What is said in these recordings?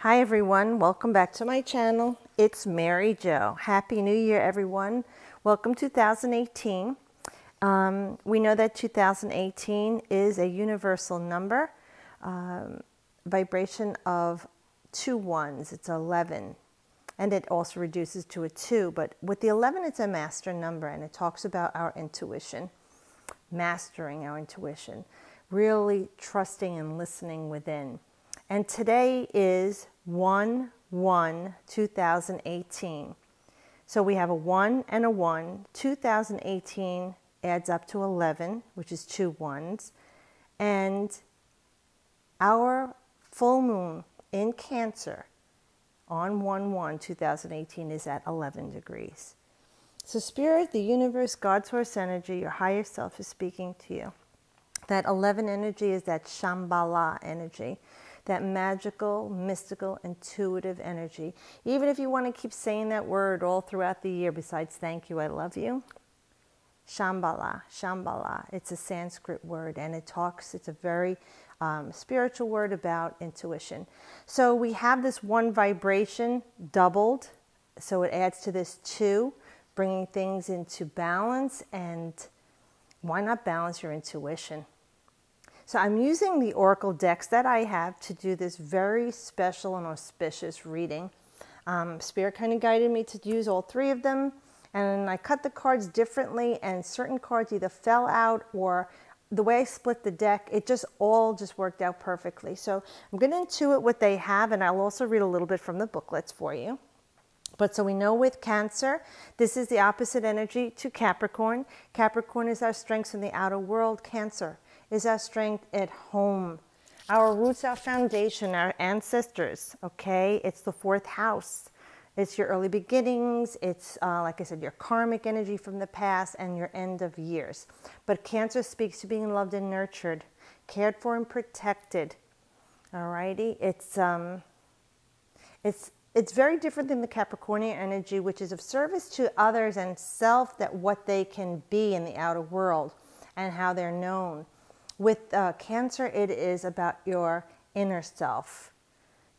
Hi everyone, welcome back to my channel. It's Mary Jo. Happy New Year everyone. Welcome 2018. We know that 2018 is a universal number, vibration of 2 ones. It's 11. And it also reduces to a 2. But with the 11, it's a master number, and it talks about our intuition, mastering our intuition, really trusting and listening within. And today is 1/1/2018. So we have a 1 and a 1. 2018 adds up to 11, which is 2 ones. And our full moon in Cancer on 1/1/2018 is at 11 degrees. So Spirit, the universe, God source energy, your higher self is speaking to you. That 11 energy is that Shambhala energy, that magical, mystical, intuitive energy. Even if you want to keep saying that word all throughout the year besides thank you, I love you. Shambhala, Shambhala. It's a Sanskrit word, and it's a very spiritual word about intuition. So we have this one vibration doubled, so it adds to this 2, bringing things into balance. And why not balance your intuition? So I'm using the oracle decks that I have to do this very special and auspicious reading. Spirit kind of guided me to use all 3 of them, and I cut the cards differently, and certain cards either fell out, or the way I split the deck, it all worked out perfectly. So I'm going to intuit what they have, and I'll also read a little bit from the booklets for you. But so we know with Cancer, this is the opposite energy to Capricorn. Capricorn is our strengths in the outer world. Cancer is our strength at home. Our roots, our foundation, our ancestors, okay? It's the 4th house. It's your early beginnings. It's, like I said, your karmic energy from the past and your end of years. But Cancer speaks to being loved and nurtured, cared for and protected, all righty? It's very different than the Capricornian energy, which is of service to others and self, that what they can be in the outer world and how they're known. With Cancer, it is about your inner self,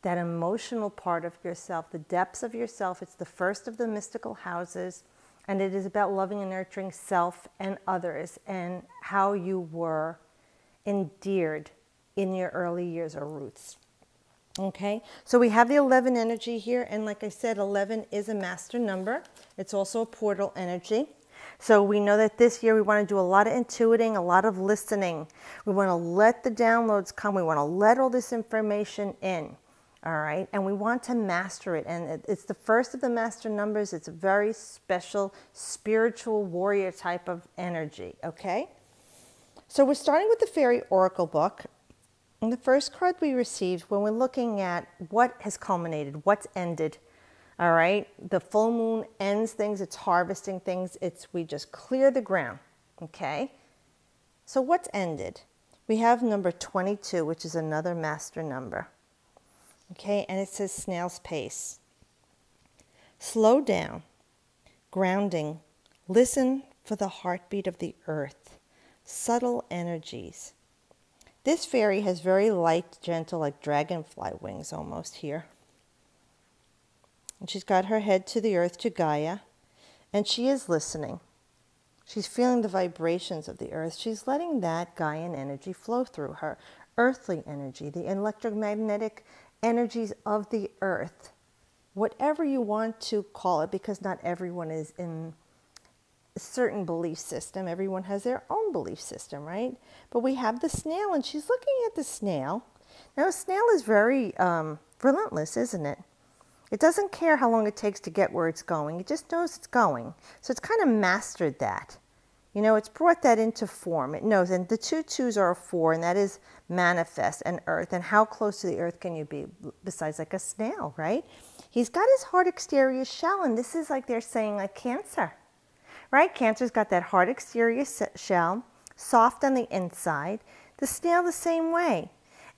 that emotional part of yourself, the depths of yourself. It's the first of the mystical houses, and it is about loving and nurturing self and others and how you were endeared in your early years or roots. Okay, so we have the 11 energy here, and like I said, 11 is a master number. It's also a portal energy. So we know that this year we want to do a lot of intuiting, a lot of listening. We want to let the downloads come. We want to let all this information in, all right? And we want to master it. And it's the first of the master numbers. It's a very special spiritual warrior type of energy, okay? So we're starting with the Fairy Oracle book. And the first card we received when we're looking at what has culminated, what's ended, all right? The full moon ends things, it's harvesting things, we just clear the ground, okay? So what's ended? We have number 22, which is another master number, okay? And it says snail's pace. Slow down, grounding, listen for the heartbeat of the earth, subtle energies. This fairy has very light, gentle, like dragonfly wings almost here. And she's got her head to the earth, to Gaia, and she is listening. She's feeling the vibrations of the earth. She's letting that Gaian energy flow through her. Earthly energy, the electromagnetic energies of the earth. Whatever you want to call it, because not everyone is in a certain belief system. Everyone has their own belief system, right? But we have the snail, and she's looking at the snail. Now, a snail is very relentless, isn't it? It doesn't care how long it takes to get where it's going. It just knows it's going. So it's kind of mastered that. You know, it's brought that into form. It knows, and the 2 2s are a 4, and that is manifest and earth. And how close to the earth can you be besides like a snail, right? He's got his hard exterior shell, and this is like they're saying like Cancer, right? Cancer's got that hard exterior shell, soft on the inside. The snail the same way.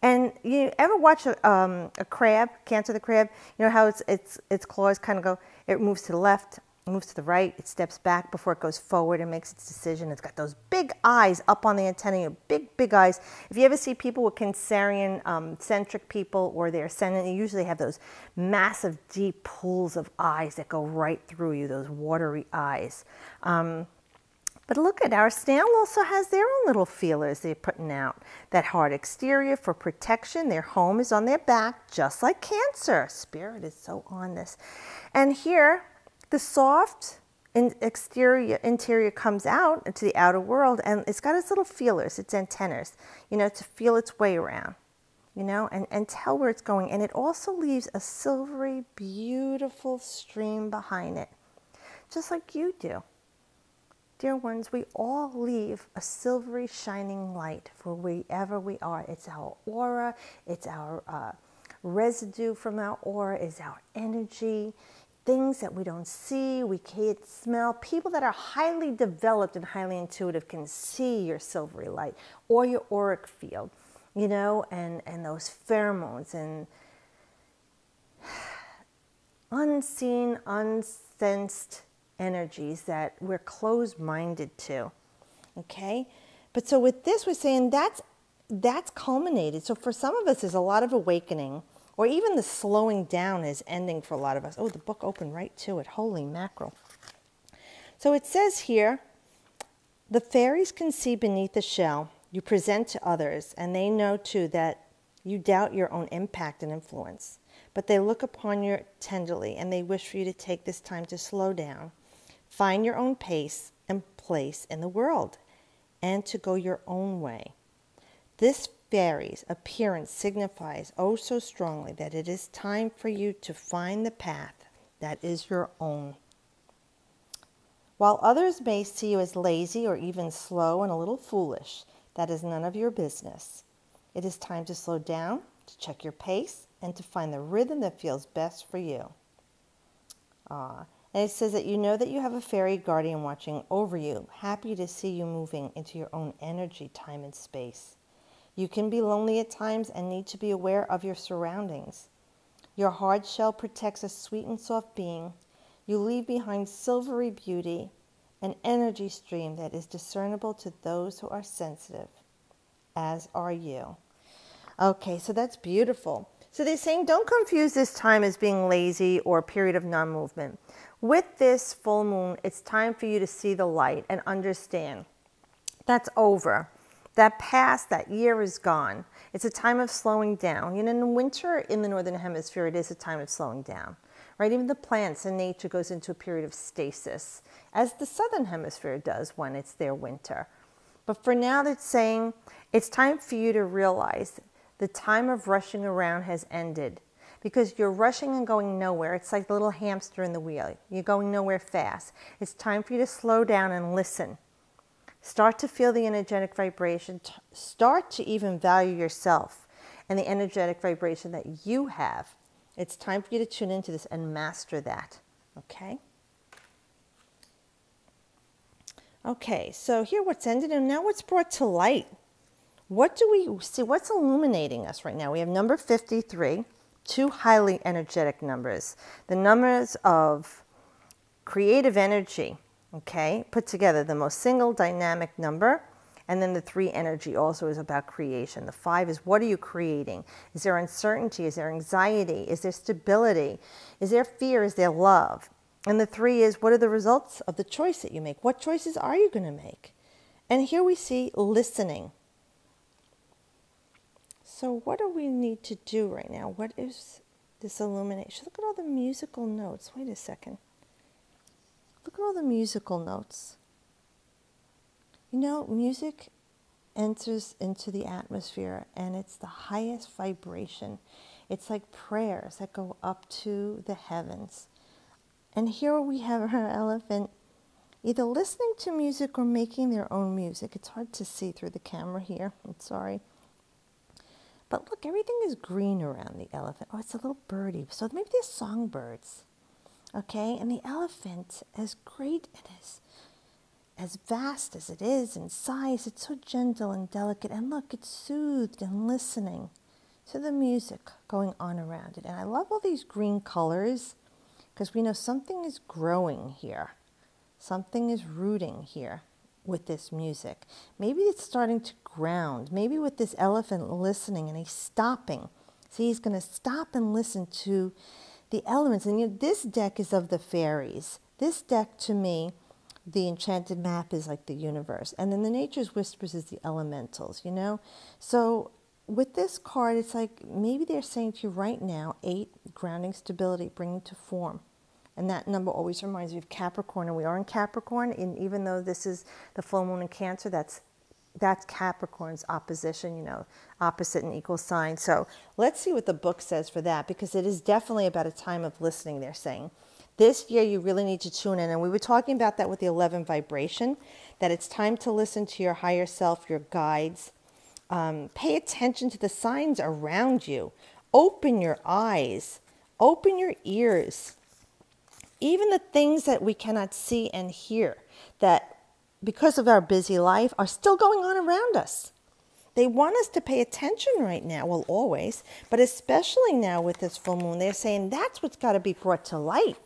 And you ever watch a crab, Cancer the crab? You know how its claws kind of go, it moves to the left It moves to the right, it steps back before it goes forward and makes its decision. It's got those big eyes up on the antenna, big, big eyes. If you ever see people with Cancerian centric people or they're ascendant, they usually have those massive, deep pools of eyes that go right through you, those watery eyes. But look at our snail also has their own little feelers they're putting out. That hard exterior for protection. Their home is on their back, just like Cancer. Spirit is so on this. And here, the soft interior comes out into the outer world, and it's got its little feelers, its antennas, to feel its way around, and tell where it's going. And it also leaves a silvery, beautiful stream behind it, just like you do. Dear ones, we all leave a silvery, shining light for wherever we are. It's our aura, it's our residue from our aura, is our energy, things that we don't see, we can't smell. People that are highly developed and highly intuitive can see your silvery light or your auric field, and those pheromones and unseen, unsensed energies that we're closed-minded to, okay? But so with this, we're saying that's culminated. So for some of us, there's a lot of awakening, or even the slowing down is ending for a lot of us. Oh, the book opened right to it. Holy mackerel. So it says here, the fairies can see beneath the shell you present to others, and they know too that you doubt your own impact and influence. But they look upon you tenderly, and they wish for you to take this time to slow down, find your own pace and place in the world, and to go your own way. This fairy's appearance signifies oh so strongly that it is time for you to find the path that is your own. While others may see you as lazy or even slow and a little foolish, that is none of your business. It is time to slow down, to check your pace, and to find the rhythm that feels best for you. And it says that you know that you have a fairy guardian watching over you, happy to see you moving into your own energy, time, and space. You can be lonely at times and need to be aware of your surroundings. Your hard shell protects a sweet and soft being. You leave behind silvery beauty, an energy stream that is discernible to those who are sensitive, as are you. Okay, so that's beautiful. So they're saying don't confuse this time as being lazy or a period of non-movement. With this full moon, it's time for you to see the light and understand that's over. That past, that year is gone. It's a time of slowing down. In the winter in the Northern Hemisphere, it is a time of slowing down, right? Even the plants and nature goes into a period of stasis, as the Southern Hemisphere does when it's their winter. But for now, it's saying it's time for you to realize the time of rushing around has ended, because you're rushing and going nowhere. It's like the little hamster in the wheel. You're going nowhere fast. It's time for you to slow down and listen. Start to feel the energetic vibration. Start to even value yourself and the energetic vibration that you have. It's time for you to tune into this and master that, okay? Okay, so here what's ended and now what's brought to light. What do we see? What's illuminating us right now? We have number 53, two highly energetic numbers. The numbers of creative energy, okay, put together, the most single dynamic number, and then the 3 energy also is about creation. The 5 is what are you creating? Is there uncertainty? Is there anxiety? Is there stability? Is there fear? Is there love? And the 3 is what are the results of the choice that you make? What choices are you going to make? And here we see listening. So what do we need to do right now? What is this illumination? Look at all the musical notes. Wait a second. Look at all the musical notes. Music enters into the atmosphere and it's the highest vibration. It's like prayers that go up to the heavens. And here we have our elephant either listening to music or making their own music. It's hard to see through the camera here. I'm sorry. But look, everything is green around the elephant. Oh, it's a little birdie. So maybe they're songbirds. Okay, and the elephant, as great and as vast as it is in size, it's so gentle and delicate. And look, it's soothed and listening to the music going on around it. And I love all these green colors because we know something is growing here. Something is rooting here with this music. Maybe it's starting to ground. Maybe with this elephant listening and he's stopping. See, he's going to stop and listen to the elements. And this deck is of the fairies. This deck, to me, the enchanted map is like the universe. And then the nature's whispers is the elementals, So with this card, it's like maybe they're saying to you right now, 8, grounding, stability, bringing to form. And that number always reminds me of Capricorn, and we are in Capricorn. And even though this is the full moon in Cancer, that's Capricorn's opposition, opposite and equal sign. So let's see what the book says for that, because it is definitely about a time of listening, they're saying. This year, you really need to tune in. And we were talking about that with the 11 vibration, that it's time to listen to your higher self, your guides. Pay attention to the signs around you. Open your eyes. Open your ears. Even the things that we cannot see and hear, that because of our busy life are still going on around us. They want us to pay attention right now, well, always, but especially now with this full moon, they're saying that's what's got to be brought to light.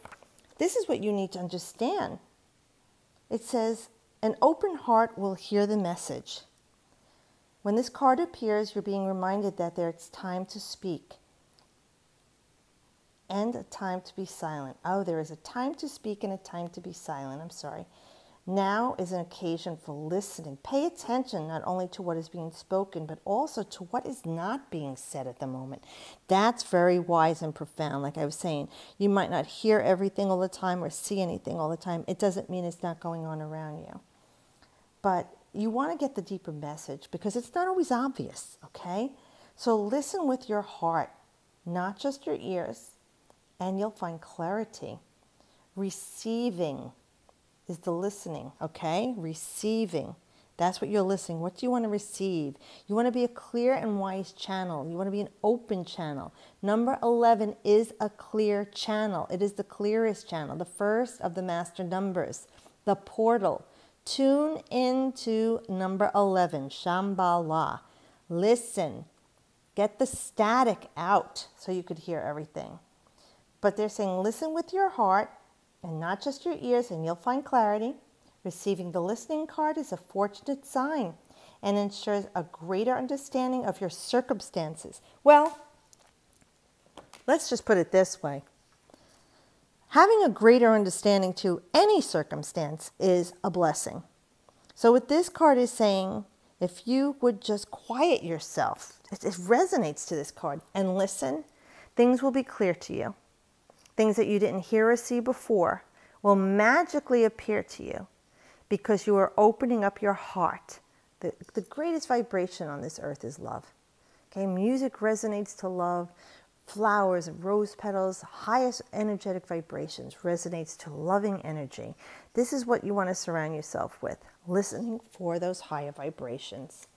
This is what you need to understand. It says, an open heart will hear the message. When this card appears, you're being reminded that it's time to speak. And a time to be silent. Oh, there is a time to speak and a time to be silent. I'm sorry. Now is an occasion for listening. Pay attention not only to what is being spoken, but also to what is not being said at the moment. That's very wise and profound. Like I was saying, you might not hear everything all the time or see anything all the time. It doesn't mean it's not going on around you. But you want to get the deeper message because it's not always obvious, okay? So listen with your heart, not just your ears. And you'll find clarity. Receiving is the listening, okay? Receiving. That's what you're listening. What do you want to receive? You want to be a clear and wise channel. You want to be an open channel. Number 11 is a clear channel. It is the clearest channel, the first of the master numbers, the portal. Tune into number 11, Shambhala. Listen. Get the static out so you could hear everything. But they're saying listen with your heart and not just your ears, and you'll find clarity. Receiving the listening card is a fortunate sign and ensures a greater understanding of your circumstances. Well, let's just put it this way. Having a greater understanding to any circumstance is a blessing. So what this card is saying, if you would just quiet yourself, it resonates to this card, and listen, things will be clear to you. Things that you didn't hear or see before will magically appear to you because you are opening up your heart. The greatest vibration on this earth is love. Okay, music resonates to love. Flowers, rose petals, highest energetic vibrations resonates to loving energy. This is what you want to surround yourself with, listening for those higher vibrations.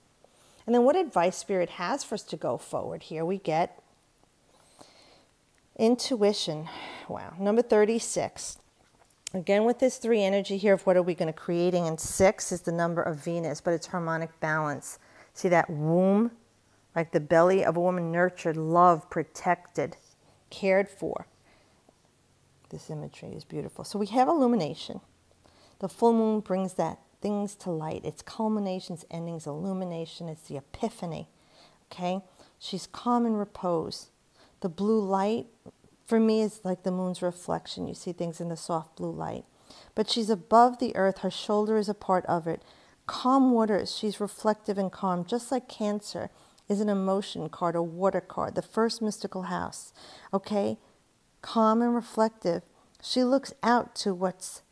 And then what advice Spirit has for us to go forward? Here we get intuition. Wow. Number 36. Again, with this 3 energy here of what are we going to creating, and 6 is the number of Venus, but it's harmonic balance. See that womb? Like the belly of a woman, nurtured, loved, protected, cared for. This imagery is beautiful. So we have illumination. The full moon brings that things to light. It's culminations, endings, illumination. It's the epiphany. Okay? She's calm and repose. The blue light, for me, is like the moon's reflection. You see things in the soft blue light. But she's above the earth. Her shoulder is a part of it. Calm waters. She's reflective and calm, just like Cancer is an emotion card, a water card, the first mystical house. Okay? Calm and reflective. She looks out to what's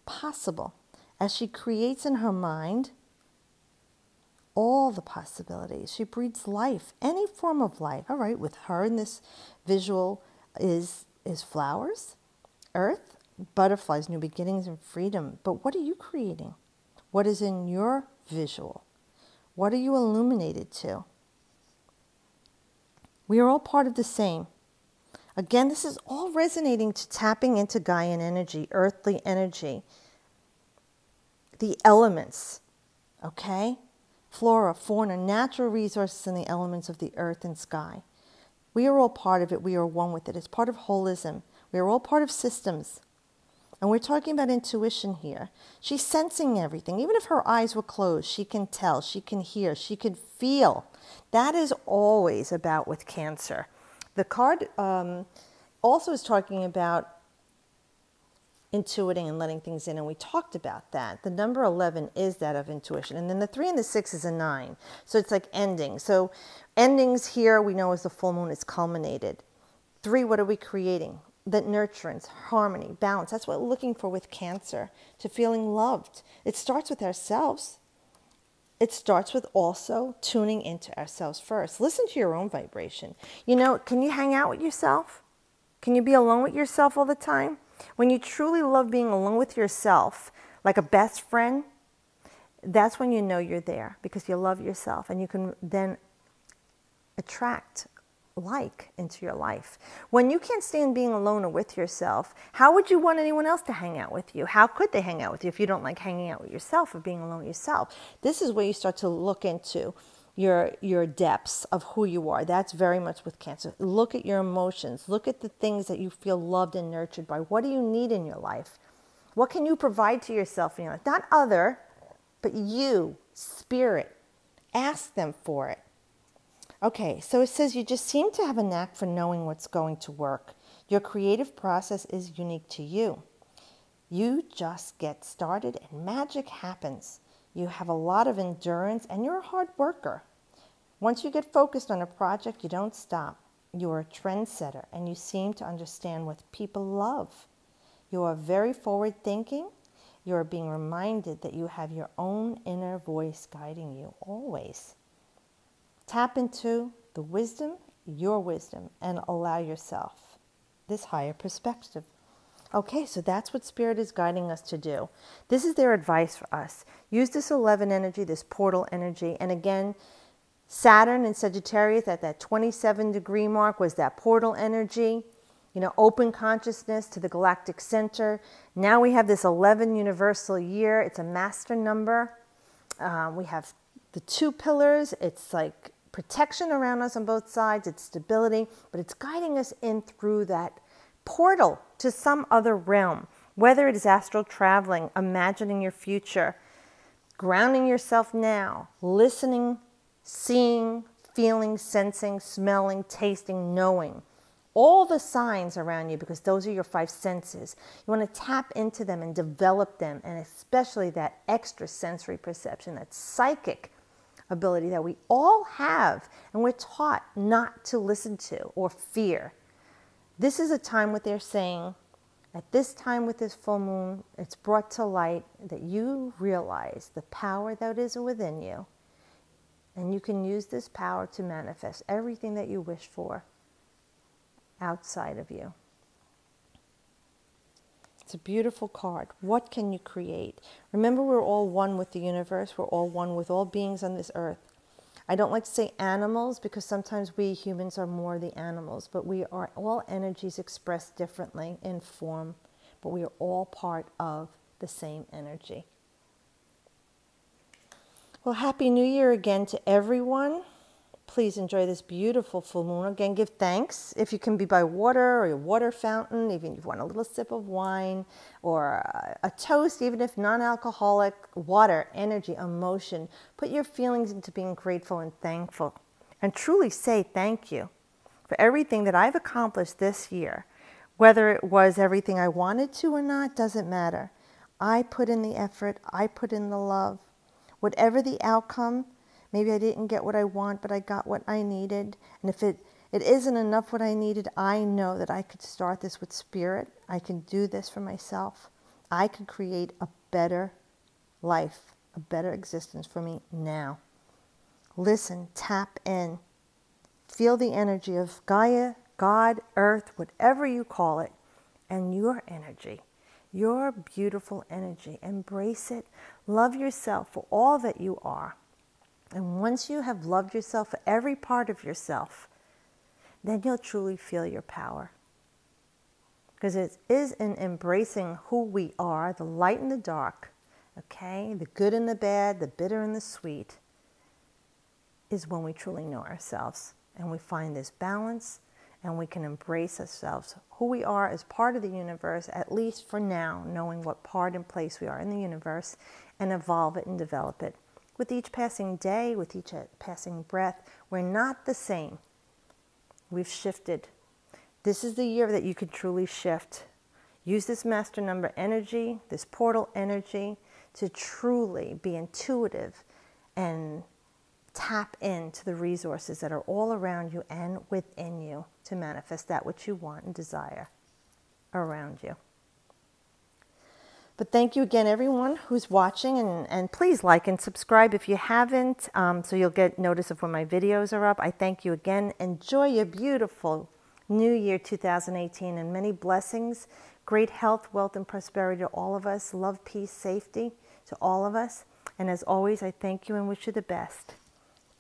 possible as she creates in her mind all the possibilities. She breathes life, any form of life. All right, with her in this visual is flowers, earth, butterflies, new beginnings, and freedom. But what are you creating? What is in your visual? What are you illuminated to? We are all part of the same. Again, this is all resonating to tapping into Gaian energy, earthly energy, the elements, okay? Flora, fauna, natural resources, and the elements of the earth and sky. We are all part of it. We are one with it. It's part of holism. We're all part of systems. And we're talking about intuition here. She's sensing everything. Even if her eyes were closed, she can tell, she can hear, she can feel. That is always about with Cancer. The card also is talking about intuiting and letting things in, and we talked about that. The number 11 is that of intuition, and then the 3 and the 6 is a 9. So it's like ending. So endings here we know as the full moon is culminated. 3, what are we creating? That nurturance, harmony, balance. That's what we're looking for with Cancer, to feeling loved. It starts with ourselves. It starts with also tuning into ourselves first. Listen to your own vibration. You know, can you hang out with yourself? Can you be alone with yourself all the time? When you truly love being alone with yourself, like a best friend, that's when you know you're there, because you love yourself, and you can then attract like into your life. When you can't stand being alone or with yourself, how would you want anyone else to hang out with you? How could they hang out with you if you don't like hanging out with yourself or being alone with yourself? This is where you start to look into your depths of who you are. That's very much with Cancer. Look at your emotions. Look at the things that you feel loved and nurtured by. What do you need in your life? What can you provide to yourself in your life? Not other, but you, spirit. Ask them for it. Okay, so it says you just seem to have a knack for knowing what's going to work. Your creative process is unique to you. You just get started and magic happens. You have a lot of endurance and you're a hard worker. Once you get focused on a project, you don't stop. You are a trendsetter and you seem to understand what people love. You are very forward thinking. You are being reminded that you have your own inner voice guiding you always. Tap into the wisdom, your wisdom, and allow yourself this higher perspective. Okay, so that's what Spirit is guiding us to do. This is their advice for us. Use this 11 energy, this portal energy. And again, Saturn in Sagittarius at that 27 degree mark was that portal energy. You know, open consciousness to the galactic center. Now we have this 11 universal year. It's a master number. We have the 2 pillars. It's like protection around us on both sides. It's stability, but it's guiding us in through that portal to some other realm, whether it is astral traveling, imagining your future, grounding yourself now, listening, seeing, feeling, sensing, smelling, tasting, knowing. All the signs around you, because those are your 5 senses. You want to tap into them and develop them, and especially that extrasensory perception, that psychic ability that we all have and we're taught not to listen to or fear. This is a time what they're saying, at this time with this full moon, it's brought to light that you realize the power that is within you, and you can use this power to manifest everything that you wish for outside of you. It's a beautiful card. What can you create? Remember, we're all one with the universe. We're all one with all beings on this earth. I don't like to say animals because sometimes we humans are more the animals, but we are all energies expressed differently in form, but we are all part of the same energy. Well, Happy New Year again to everyone. Please enjoy this beautiful full moon. Again, give thanks if you can be by water or a water fountain, even if you want a little sip of wine or a toast, even if non-alcoholic, water, energy, emotion. Put your feelings into being grateful and thankful and truly say thank you for everything that I've accomplished this year. Whether it was everything I wanted to or not, doesn't matter. I put in the effort. I put in the love. Whatever the outcome, maybe I didn't get what I want, but I got what I needed. And if it isn't enough what I needed, I know that I could start this with Spirit. I can do this for myself. I can create a better life, a better existence for me now. Listen, tap in. Feel the energy of Gaia, God, Earth, whatever you call it, and your energy. Your beautiful energy. Embrace it. Love yourself for all that you are. And once you have loved yourself for every part of yourself, then you'll truly feel your power. Because it is in embracing who we are, the light and the dark, okay, the good and the bad, the bitter and the sweet, is when we truly know ourselves. And we find this balance and we can embrace ourselves, who we are as part of the universe, at least for now, knowing what part and place we are in the universe, and evolve it and develop it. With each passing day, with each passing breath, we're not the same. We've shifted. This is the year that you can truly shift. Use this master number energy, this portal energy, to truly be intuitive and tap into the resources that are all around you and within you to manifest that which you want and desire around you. But thank you again, everyone who's watching, and please like and subscribe if you haven't, so you'll get notice of when my videos are up. I thank you again. Enjoy your beautiful New Year 2018 and many blessings, great health, wealth, and prosperity to all of us. Love, peace, safety to all of us. And as always, I thank you and wish you the best.